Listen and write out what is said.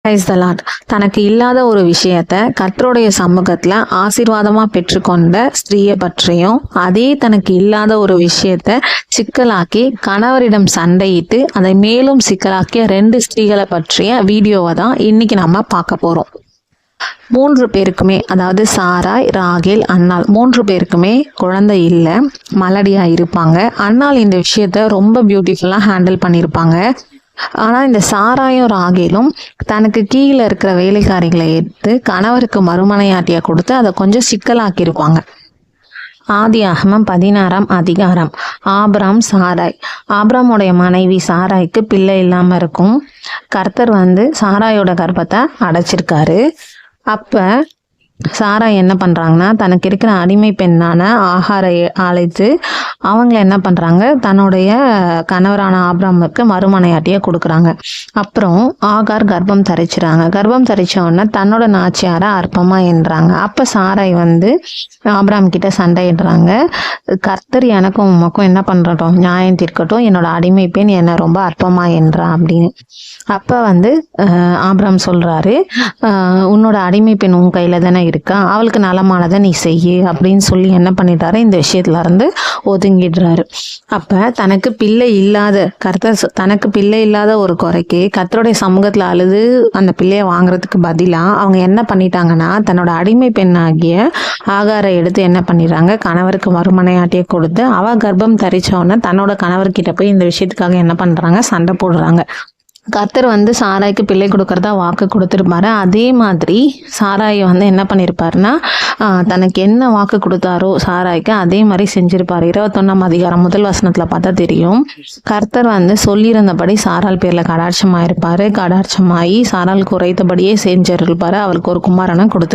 Praise the Lord. தனக்கு இல்லாத ஒரு விஷயத்த கர்த்தருடைய சமூகத்துல ஆசீர்வாதமா பெற்றுக்கொண்ட ஸ்திரீயை பற்றியும், அதே தனக்கு இல்லாத ஒரு விஷயத்த சிக்கலாக்கி கணவரிடம் சண்டையிட்டு அதை மேலும் சிக்கலாக்கிய 2 ஸ்திரீகளை பற்றிய வீடியோவை தான் இன்னைக்கு நம்ம பார்க்க போறோம். 3 பேருக்குமே, அதாவது சாராய், ராகேல், அன்னாள் 3 பேருக்குமே குழந்தை இல்லை, மலடியா இருப்பாங்க. அன்னாள் இந்த விஷயத்த ரொம்ப பியூட்டிஃபுல்லா ஹேண்டில் பண்ணியிருப்பாங்க. ஆனால் இந்த சாராயும் ராகேலும் தனக்கு கீழே இருக்கிற வேலைக்காரிகளை எடுத்து கணவருக்கு மறுமனையாட்டியை கொடுத்து அதை கொஞ்சம் சிக்கலாக்கியிருப்பாங்க. ஆதியாகமம் 16ஆம் அதிகாரம். ஆபிராம், சாராய். ஆபிராமுடைய மனைவி சாராய்க்கு பிள்ளை இல்லாமல் இருக்கும். கர்த்தர் சாராயோட கர்ப்பத்தை அடைச்சிருக்காரு. அப்போ சாராய் என்ன பண்ணுறாங்கன்னா, தனக்கு இருக்கிற அடிமை பெண்ணான ஆகாரை அழைத்து அவங்கள என்ன பண்ணுறாங்க, தன்னுடைய கணவரான ஆபிராமுக்கு மறுமனையாட்டியை கொடுக்குறாங்க. அப்புறம் ஆகார் கர்ப்பம் தரிச்சுறாங்க. கர்ப்பம் தரிச்ச உடனே தன்னோட நாச்சியாரை அற்பமா என்றாங்க. அப்போ சாராய் ஆபிராம் கிட்ட சண்டையிடுறாங்க. கர்த்தர் எனக்கும் உமக்கும் என்ன பண்ணுறட்டும், நியாயம் தீர்க்கட்டும், என்னோட அடிமை பெண் என்னை ரொம்ப அற்பமா என்றா அப்படின்னு. அப்போ ஆபிராம் சொல்கிறாரு, உன்னோட அடிமை பெண் உன் கையில் தானே இருக்கா, அவளுக்கு நலமானதை நீ செய்யு அப்படின்னு சொல்லி என்ன பண்ணிட்டாரு, இந்த விஷயத்துல இருந்து ஒதுங்கிடுறாரு. அப்போ தனக்கு பிள்ளை இல்லாத ஒரு குறைக்கு கர்த்தருடைய சமூகத்தில் அழுது அந்த பிள்ளையை வாங்குறதுக்கு பதிலாக அவங்க என்ன பண்ணிட்டாங்கன்னா, தன்னோட அடிமை பெண்ணாகிய ஆகாரை எடுத்து என்ன பண்ணிடுறாங்க, கணவருக்கு மறுமனையாட்டியை கொடுத்து அவ கர்ப்பம் தரிச்சோன்னா தன்னோட கணவர்கிட்ட போய் இந்த விஷயத்துக்காக என்ன பண்ணுறாங்க, சண்டை போடுறாங்க. கர்த்தர் சாராய்க்கு பிள்ளை கொடுக்கறதா வாக்கு கொடுத்துருப்பாரு. அதே மாதிரி சாராய் என்ன பண்ணியிருப்பாருன்னா, தனக்கு என்ன வாக்கு கொடுத்தாரோ சாராய்க்கு அதே மாதிரி செஞ்சிருப்பாரு. 21ஆம் அதிகாரம் 1 வசனத்துல பார்த்தா தெரியும். கர்த்தர் சொல்லியிருந்தபடி சாரால் பேர்ல கடாட்சமாயிருப்பாரு. கடாட்சமாயி சாரால் குறைத்தபடியே செஞ்சிருப்பாரு. அவளுக்கு ஒரு குமாரனை கொடுத்துருப்பாரு.